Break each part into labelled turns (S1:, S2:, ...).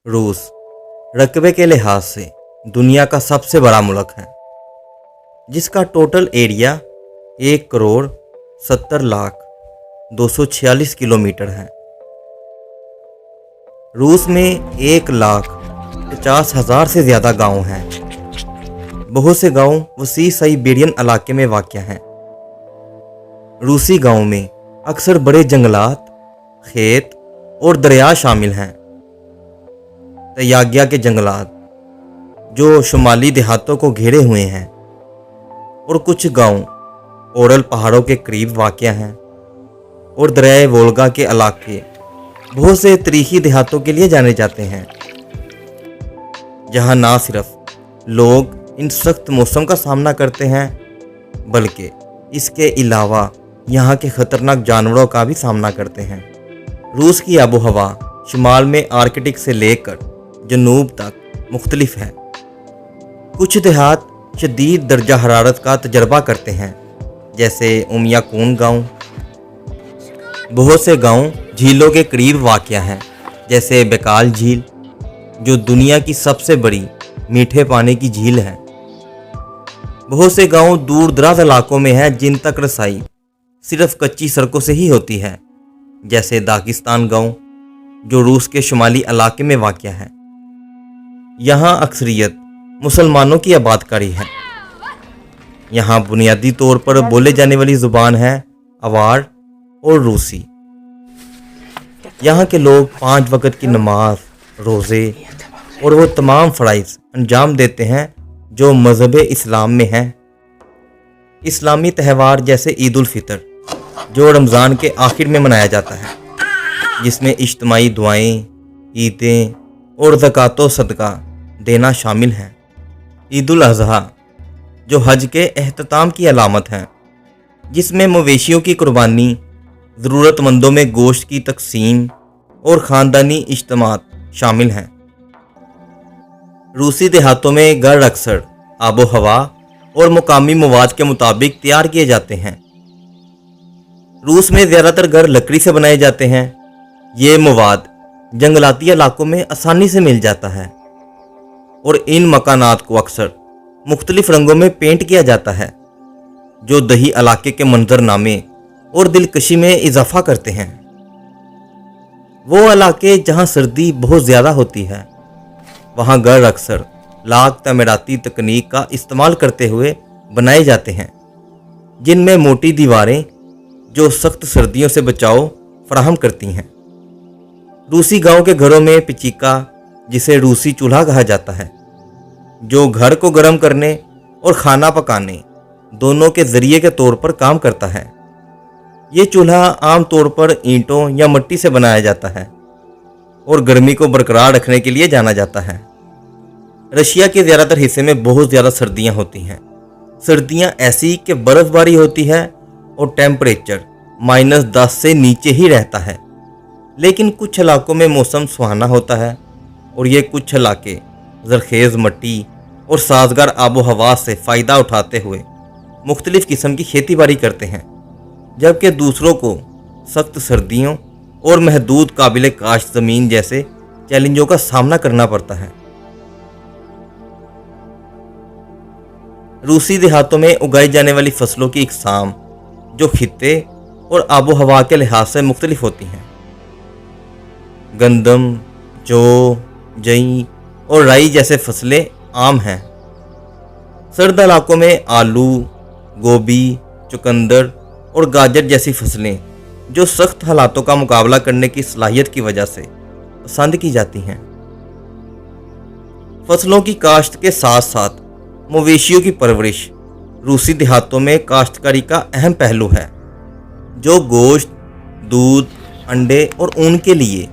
S1: रूस रकबे के लिहाज से दुनिया का सबसे बड़ा मुल्क है, जिसका टोटल एरिया 1,70,02,46 किलोमीटर है। रूस में 1,50,000 से ज़्यादा गांव हैं। बहुत से गांव वसी साइबेरियन इलाके में वाक़ हैं। रूसी गांव में अक्सर बड़े जंगलात, खेत और दरिया शामिल हैं। तयाग्या के जंगलात जो शुमाली देहातों को घेरे हुए हैं, और कुछ गांव ओरल पहाड़ों के करीब वाक़ हैं, और दरियाए वोल्गा के इलाके बहुत से तरीखी देहातों के लिए जाने जाते हैं, जहां ना सिर्फ लोग इन सख्त मौसम का सामना करते हैं, बल्कि इसके अलावा यहाँ के ख़तरनाक जानवरों का भी सामना करते हैं। रूस की आबो हवा शुमाल में आर्कटिक से लेकर जनूब तक मुख्तलिफ है। कुछ देहात शदीद दर्जा हरारत का तजर्बा करते हैं, जैसे उमियाकून गांव। बहुत से गांव झीलों के करीब वाक़ हैं, जैसे बेकाल झील, जो दुनिया की सबसे बड़ी मीठे पानी की झील है। बहुत से गांव दूर दराज इलाकों में हैं, जिन तक रसाई सिर्फ कच्ची सड़कों से ही होती है, जैसे दागिस्तान गांव, जो रूस के शुमाली इलाके में वाक़ है। यहाँ अक्सरियत मुसलमानों की आबादकारी है। यहाँ बुनियादी तौर पर बोले जाने वाली ज़ुबान है अवार और रूसी। यहाँ के लोग 5 वक्त की नमाज, रोज़े और वो तमाम फ़राइज़ अंजाम देते हैं जो मज़हब इस्लाम में हैं। इस्लामी त्यौहार जैसे ईद उल फितर, जो रमज़ान के आखिर में मनाया जाता है, जिसमें इज्तिमाई दुआएं, ईदें और ज़कात व सदका देना शामिल हैं। ईद उल अज़हा, जो हज के एहतताम की अलामत है, जिसमें मवेशियों की कुर्बानी, ज़रूरतमंदों में गोश्त की तकसीम और ख़ानदानी इज्तिमात शामिल हैं। रूसी देहातों में घर अक्सर आबो हवा और मुकामी मवाद के मुताबिक तैयार किए जाते हैं। रूस में ज़्यादातर घर लकड़ी से बनाए जाते हैं। ये मवाद जंगलाती इलाकों में आसानी से मिल जाता है, और इन मकानात को अक्सर मुख्तलिफ रंगों में पेंट किया जाता है, जो दही इलाके के मंजरनामे और दिलकशी में इजाफा करते हैं। वो इलाके जहाँ सर्दी बहुत ज़्यादा होती है, वहाँ घर अक्सर लाख तमीराती तकनीक का इस्तेमाल करते हुए बनाए जाते हैं, जिनमें मोटी दीवारें जो सख्त सर्दियों से बचाव फराहम करती हैं। रूसी गांव के घरों में पिचीका, जिसे रूसी चूल्हा कहा जाता है, जो घर को गर्म करने और खाना पकाने दोनों के ज़रिए के तौर पर काम करता है। ये चूल्हा आम तौर पर ईंटों या मिट्टी से बनाया जाता है और गर्मी को बरकरार रखने के लिए जाना जाता है। रशिया के ज़्यादातर हिस्से में बहुत ज़्यादा सर्दियाँ होती हैं। सर्दियाँ ऐसी कि बर्फ़बारी होती है और टेम्परेचर -10 से नीचे ही रहता है, लेकिन कुछ इलाकों में मौसम सुहाना होता है, और ये कुछ इलाके ज़रखेज़ मिट्टी और साजगार आबो हवा से फ़ायदा उठाते हुए मुख्तलिफ़ किस्म की खेती बाड़ी करते हैं, जबकि दूसरों को सख्त सर्दियों और महदूद काबिल काश्त ज़मीन जैसे चैलेंजों का सामना करना पड़ता है। रूसी देहातों में उगाई जाने वाली फसलों की इकसाम, जो खित्ते और आबो हवा के लिहाज से मुख्तलिफ होती हैं। गंदम, जौ, जई और राई जैसे फसलें आम हैं। सर्द इलाकों में आलू, गोभी, चुकंदर और गाजर जैसी फसलें, जो सख्त हालातों का मुकाबला करने की सलाहियत की वजह से पसंद की जाती हैं। फसलों की काश्त के साथ साथ मवेशियों की परवरिश रूसी देहातों में काश्तकारी का अहम पहलू है, जो गोश्त, दूध, अंडे और ऊन के लिए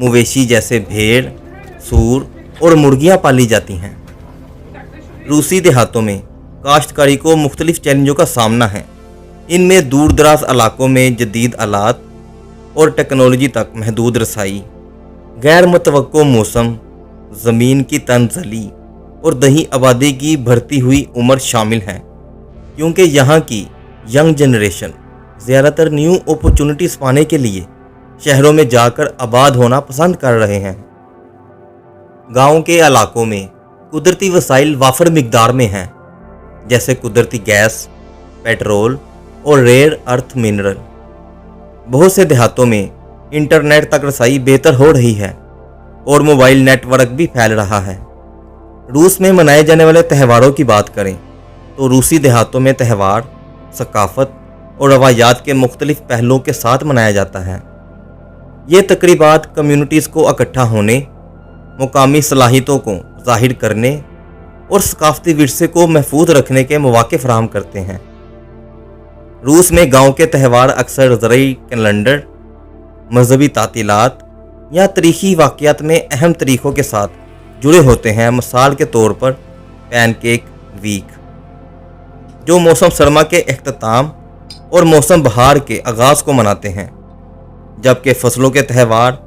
S1: मवेशी जैसे भेड़, सूर और मुर्गियां पाली जाती हैं। रूसी देहातों में काश्तकारी को मुख्तलिफ चैलेंजों का सामना है। इनमें दूर दराज इलाकों में जदीद आलात और टेक्नोलॉजी तक महदूद रसाई, गैर मुतवक्को मौसम, ज़मीन की तनज़ली और दही आबादी की बढ़ती हुई उम्र शामिल हैं, क्योंकि यहाँ की यंग जनरेशन ज़्यादातर न्यू अपॉर्चुनिटीज़ पाने के लिए शहरों में जाकर आबाद होना पसंद कर रहे हैं। गांव के इलाकों में कुदरती वसाइल वाफर मिकदार में हैं, जैसे कुदरती गैस, पेट्रोल और रेयर अर्थ मिनरल। बहुत से देहातों में इंटरनेट तक रसाई बेहतर हो रही है और मोबाइल नेटवर्क भी फैल रहा है। रूस में मनाए जाने वाले त्योहारों की बात करें तो रूसी देहातों में त्यौहार सकाफत और रवायात के मुख्तलिफ पहलुओं के साथ मनाया जाता है। ये तकरीबात कम्युनिटीज़ को इकट्ठा होने, मुकामी सलाहियतों को ज़ाहिर करने और सकाफती विरसे को महफूज रखने के मौके फराहम करते हैं। रूस में गांव के त्यौहार अक्सर ज़रई कैलेंडर, मजहबी तातीलात या तारीखी वाक़यात में अहम तरीक़ों के साथ जुड़े होते हैं। मिसाल के तौर पर पैनकेक वीक, जो मौसम सरमा के अख्ताम और मौसम बहार के आगाज़ को मनाते हैं, जबकि फसलों के त्यौहार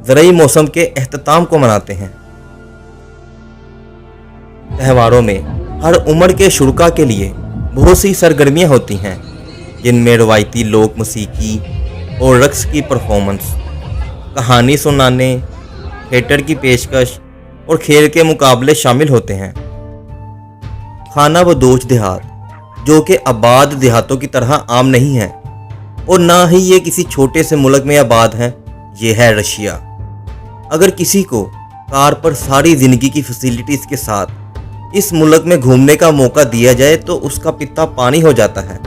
S1: ज़रई मौसम के अख्ताम को मनाते हैं। त्योहारों में हर उम्र के शुरका के लिए बहुत सी सरगर्मियाँ होती हैं, जिनमें रवायती लोक मौसीकी और रक्स की परफॉर्मेंस, कहानी सुनाने, थिएटर की पेशकश और खेल के मुकाबले शामिल होते हैं। खाना बदोश देहात, जो कि आबाद देहातों की तरह आम नहीं है और ना ही ये किसी छोटे से मुल्क में आबाद हैं, ये है रशिया। अगर किसी को कार पर सारी ज़िंदगी की फैसिलिटीज़ के साथ इस मुल्क में घूमने का मौका दिया जाए तो उसका पित्ता पानी हो जाता है,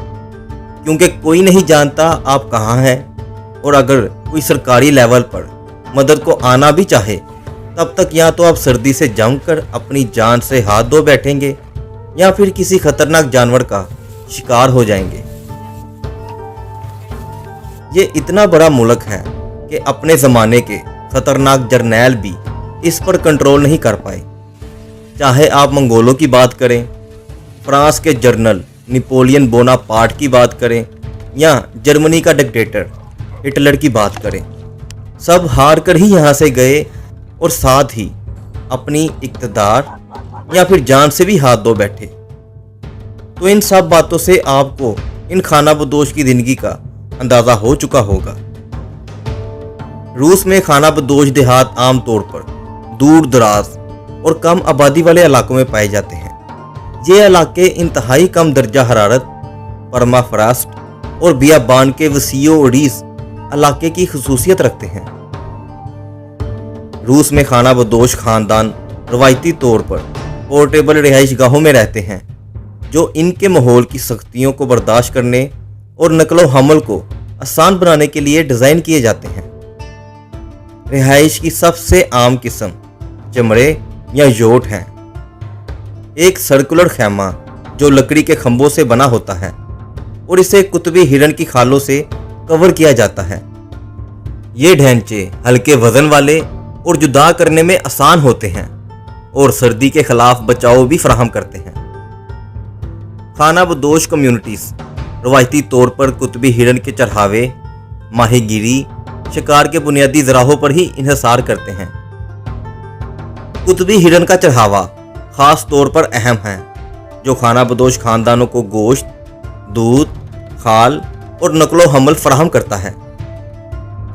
S1: क्योंकि कोई नहीं जानता आप कहाँ हैं। और अगर कोई सरकारी लेवल पर मदद को आना भी चाहे, तब तक या तो आप सर्दी से जमकर अपनी जान से हाथ धो बैठेंगे या फिर किसी खतरनाक जानवर का शिकार हो जाएंगे। ये इतना बड़ा मुल्क है कि अपने ज़माने के खतरनाक जर्नैल भी इस पर कंट्रोल नहीं कर पाए। चाहे आप मंगोलों की बात करें, फ्रांस के जनरल नेपोलियन बोनापार्ट की बात करें या जर्मनी का डिक्टेटर हिटलर की बात करें, सब हार कर ही यहाँ से गए और साथ ही अपनी इक़्तिदार या फिर जान से भी हाथ धो बैठे। तो इन सब बातों से आपको इन खाना बदोश की ज़िंदगी का अंदाज़ा हो चुका होगा। रूस में खाना बदोश देहात आम तौर पर दूर दराज और कम आबादी वाले इलाकों में पाए जाते हैं। ये इलाके इंतहाई कम दर्जा हरारत, परमाफ्रास्ट और बियाबान के वसीओ ओडीस इलाके की खसूसियत रखते हैं। रूस में खाना बदोश खानदान रवायती तौर पर पोर्टेबल रिहाइश गाहों में रहते हैं, जो इनके माहौल की सख्तियों को बर्दाश्त करने और नकलो हमल को आसान बनाने के लिए डिज़ाइन किए जाते हैं। रिहाइश की सबसे आम किस्म चमड़े या योट हैं। एक सर्कुलर खैमा जो लकड़ी के खंभों से बना होता है और इसे कुतबी हिरन की खालों से कवर किया जाता है। ये ढांचे हल्के वजन वाले और जुदा करने में आसान होते हैं और सर्दी के खिलाफ बचाव भी फराहम करते हैं। खाना बदोश कम्युनिटीज़ रवायती तौर पर कुतबी हिरन के चढ़ावे, माहीगीरी, शिकार के बुनियादी ज़राहों पर ही इन्हिसार करते हैं। कुतबी हिरन का चढ़ावा ख़ास तौर पर अहम है, जो खाना बदोश खानदानों को गोश्त, दूध, खाल और नकलो हमल फराहम करता है।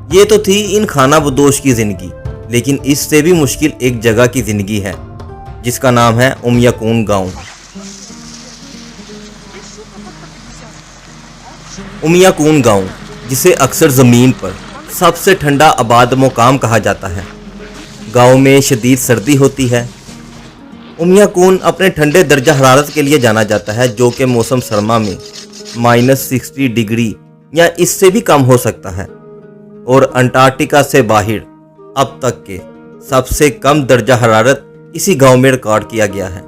S1: ये तो थी इन खाना बदोश की ज़िंदगी, लेकिन इससे भी मुश्किल एक जगह की ज़िंदगी है जिसका नाम है उमयाकून गांव। उमयाकून गांव, जिसे अक्सर ज़मीन पर सबसे ठंडा आबाद मुकाम कहा जाता है। गांव में शदीद सर्दी होती है। उमयाकून अपने ठंडे दर्जा हरारत के लिए जाना जाता है, जो कि मौसम सरमा में -60 डिग्री या इससे भी कम हो सकता है और अंटार्कटिका से बाहर अब तक के सबसे कम दर्जा हरारत इसी गांव में रिकॉर्ड किया गया है।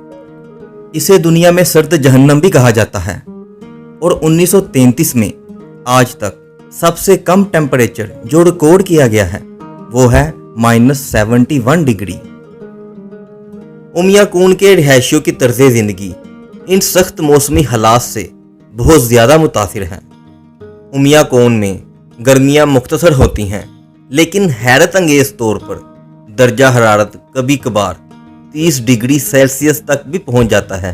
S1: इसे दुनिया में सर्द जहन्नम भी कहा जाता है और 1933 में आज तक सबसे कम टेम्परेचर जो रिकॉर्ड किया गया है वो है -71 डिग्री। उमयाकून के रिहायशियों की तर्ज ज़िंदगी इन सख्त मौसमी हालात से बहुत ज़्यादा मुतासिर हैं। उमयाकून में गर्मियाँ मुख्तसर होती हैं, लेकिन हैरत अंगेज़ तौर पर दर्जा हरारत कभी कभार 30 डिग्री सेल्सियस तक भी पहुंच जाता है।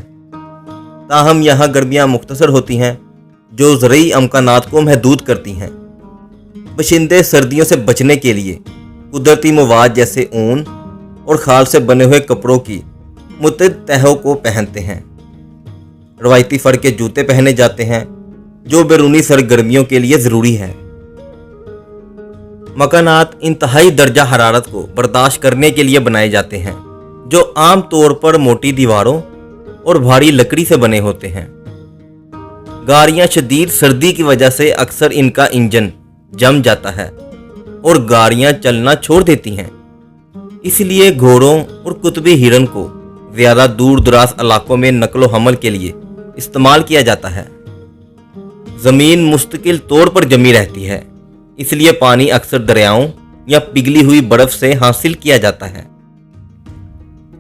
S1: ताहम यहाँ गर्मियाँ मुख्तसर होती हैं, जो ज़रई अमकानात को महदूद करती हैं। बशिंदे सर्दियों से बचने के लिए कुदरती मवाद जैसे ऊन, और खाल से बने हुए कपड़ों की मुतअद्दिद तहों को पहनते हैं। रवायती फर के जूते पहने जाते हैं जो बैरूनी सरगर्मियों के लिए ज़रूरी है। मकानात इंतहाई दर्जा हरारत को बर्दाश्त करने के लिए बनाए जाते हैं जो आम तौर पर मोटी दीवारों और भारी लकड़ी से बने होते हैं। गाड़ियां शदीद सर्दी की वजह से अक्सर इनका इंजन जम जाता है और गाड़ियां चलना छोड़ देती हैं। इसलिए घोड़ों और कुतबी हिरन को ज़्यादा दूर दराज इलाकों में नकलो हमल के लिए इस्तेमाल किया जाता है। ज़मीन मुस्तकिल तौर पर जमी रहती है, इसलिए पानी अक्सर दरियाओं या पिघली हुई बर्फ से हासिल किया जाता है।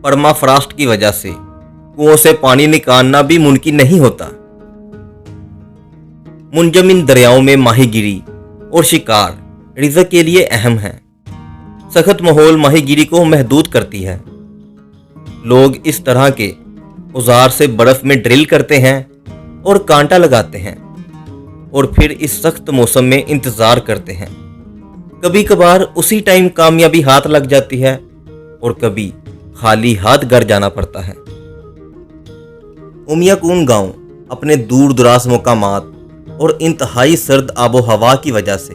S1: परमाफ्रास्ट की वजह से कुओं से पानी निकालना भी मुमकिन नहीं होता। मुंजमिन दरियाओं में माहीगिरी और शिकार रिज़्क के लिए अहम है। सख्त माहौल माहीगिरी को महदूद करती है। लोग इस तरह के औजार से बर्फ में ड्रिल करते हैं और कांटा लगाते हैं और फिर इस सख्त मौसम में इंतज़ार करते हैं। कभी कभार उसी टाइम कामयाबी हाथ लग जाती है और कभी खाली हाथ घर जाना पड़ता है। उमियाकून गांव अपने दूर दराज मकामात और इंतहाई सर्द आबो हवा की वजह से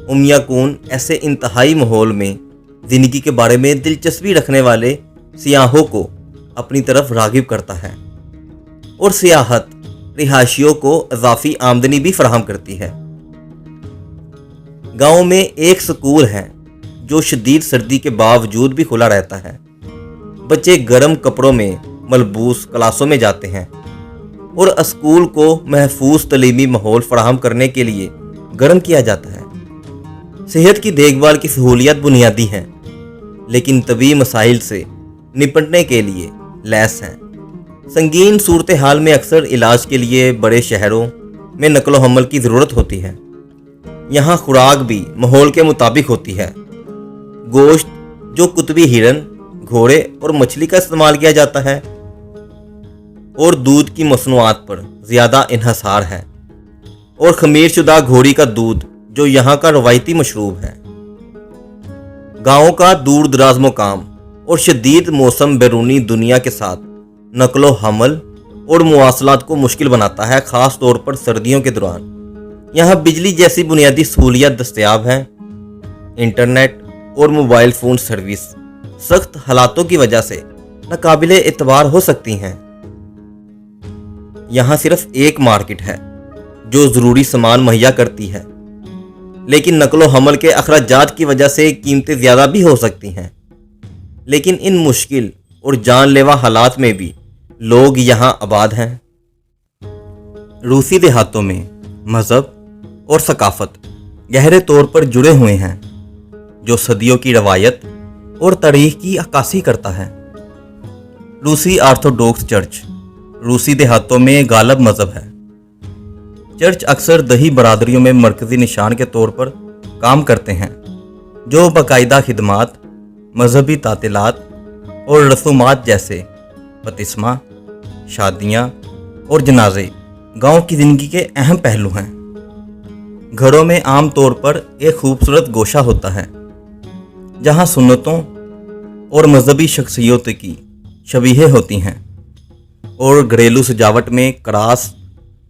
S1: उमियाकून ऐसे इंतहाई माहौल में ज़िंदगी के बारे में दिलचस्पी रखने वाले सियाहों को अपनी तरफ राग़िब करता है और सियाहत रिहायशियों को इजाफी आमदनी भी फराहम करती है। गांव में एक स्कूल है जो शदीद सर्दी के बावजूद भी खुला रहता है। बच्चे गर्म कपड़ों में मलबूस क्लासों में जाते हैं और स्कूल को महफूज तलीमी माहौल फराहम करने के लिए गर्म किया जाता है। सेहत की देखभाल की सहूलियत बुनियादी हैं, लेकिन तबी मसाइल से निपटने के लिए लैस हैं। संगीन सूरत हाल में अक्सर इलाज के लिए बड़े शहरों में नकलो हमल की ज़रूरत होती है। यहाँ खुराक भी माहौल के मुताबिक होती है। गोश्त जो कुतबी हिरन, घोड़े और मछली का इस्तेमाल किया जाता है और दूध की मसनूआत पर ज़्यादा इन्हसार है और खमीर शुदा घोड़ी का दूध जो यहाँ का रवायती मशरूब है। गाँव का दूर दराज मुकाम और शदीद मौसम बैरूनी दुनिया के साथ नकलो हमल और मुवासलात को मुश्किल बनाता है, ख़ास तौर पर सर्दियों के दौरान। यहाँ बिजली जैसी बुनियादी सहूलियत दस्तयाब हैं। इंटरनेट और मोबाइल फ़ोन सर्विस सख्त हालातों की वजह से नाकाबिले एतबार हो सकती हैं। यहाँ सिर्फ एक मार्केट है जो ज़रूरी सामान मुहैया करती है, लेकिन नकलो हमल के अखराजात की वजह से कीमतें ज़्यादा भी हो सकती हैं। लेकिन इन मुश्किल और जानलेवा हालात में भी लोग यहाँ आबाद हैं। रूसी देहातों में मज़हब और सकाफ़त गहरे तौर पर जुड़े हुए हैं, जो सदियों की रवायत और तारीख की अक्कासी करता है। रूसी ऑर्थोडॉक्स चर्च रूसी देहातों में गालब मज़हब है। चर्च अक्सर दही बरादरियों में मरकज़ी निशान के तौर पर काम करते हैं, जो बाकायदा खिदमात, मजहबी तातीलात और रसूमात जैसे बतिस्मा, शादियाँ और जनाजे गांव की ज़िंदगी के अहम पहलू हैं। घरों में आम तौर पर एक खूबसूरत गोशा होता है जहां सुन्नतों और मजहबी शख्सियतों की शबीहें होती हैं और घरेलू सजावट में क्रास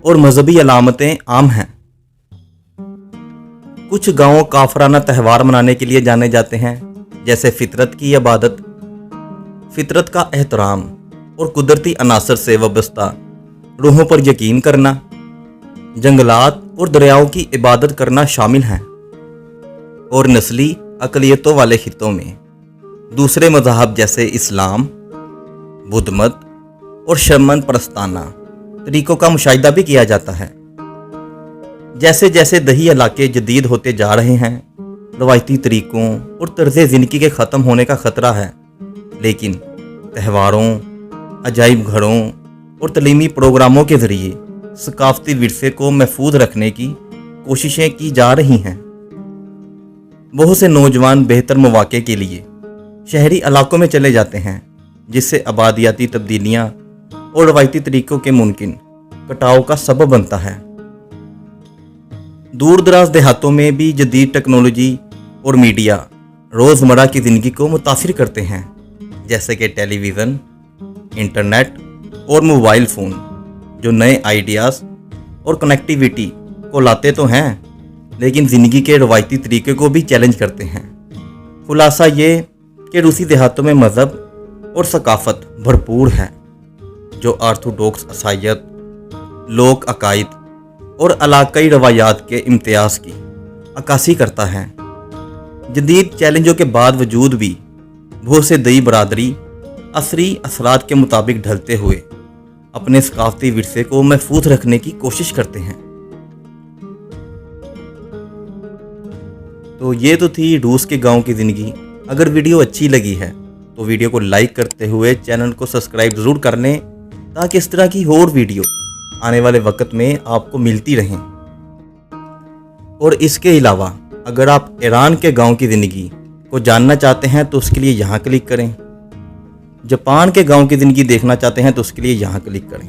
S1: और मजहबी अलामतें आम हैं। कुछ गांव काफराना त्यौहार मनाने के लिए जाने जाते हैं, जैसे फितरत की इबादत, फितरत का एहतराम और कुदरती अनासर से वाबस्ता रूहों पर यकीन करना, जंगलात और दरियाओं की इबादत करना शामिल हैं। और नस्ली अकलियतों वाले खित्तों में दूसरे मज़ाहब जैसे इस्लाम, बुद्ध मत और शर्मन परस्ताना तरीक़ों का मुशाहिदा भी किया जाता है। जैसे जैसे दही इलाके जदीद होते जा रहे हैं, रवायती तरीक़ों और तर्ज़ ज़िंदगी के ख़त्म होने का ख़तरा है, लेकिन त्योहारों, अजाइब घरों और तलीमी प्रोग्रामों के ज़रिए सकाफ़ती विरसे को महफूज रखने की कोशिशें की जा रही हैं। बहुत से नौजवान बेहतर मौक़े के लिए शहरी इलाकों में चले जाते हैं, जिससे आबादियाती तब्दीलियाँ और रवायती तरीक़ों के मुमकिन कटाव का सबब बनता है। दूर दराज देहातों में भी जदीद टेक्नोलॉजी और मीडिया रोज़मर्रा की ज़िंदगी को मुतासिर करते हैं। जैसे कि टेलीविज़न, इंटरनेट और मोबाइल फ़ोन, जो नए आइडियाज़ और कनेक्टिविटी को लाते तो हैं, लेकिन ज़िंदगी के रवायती तरीके को भी चैलेंज करते हैं। खुलासा ये कि रूसी देहातों में मज़हब और सकाफ़त भरपूर है, जो ऑर्थोडॉक्स ईसाईयत, लोक अकायद और इलाकाई रवायात के इम्तियाज़ की अक्कासी करता है। जदीद चैलेंजों के बावजूद भी बहुत से दई बरादरी असरी असरात के मुताबिक ढलते हुए अपने सकाफती विरसे को महफूज रखने की कोशिश करते हैं। तो ये तो थी रूस के गांव की ज़िंदगी। अगर वीडियो अच्छी लगी है तो वीडियो को लाइक करते हुए चैनल को सब्सक्राइब ज़रूर कर लें, ताकि इस तरह की और वीडियो आने वाले वक्त में आपको मिलती रहें। और इसके अलावा अगर आप ईरान के गांव की ज़िंदगी को जानना चाहते हैं तो उसके लिए यहाँ क्लिक करें। जापान के गांव की ज़िंदगी देखना चाहते हैं तो उसके लिए यहाँ क्लिक करें।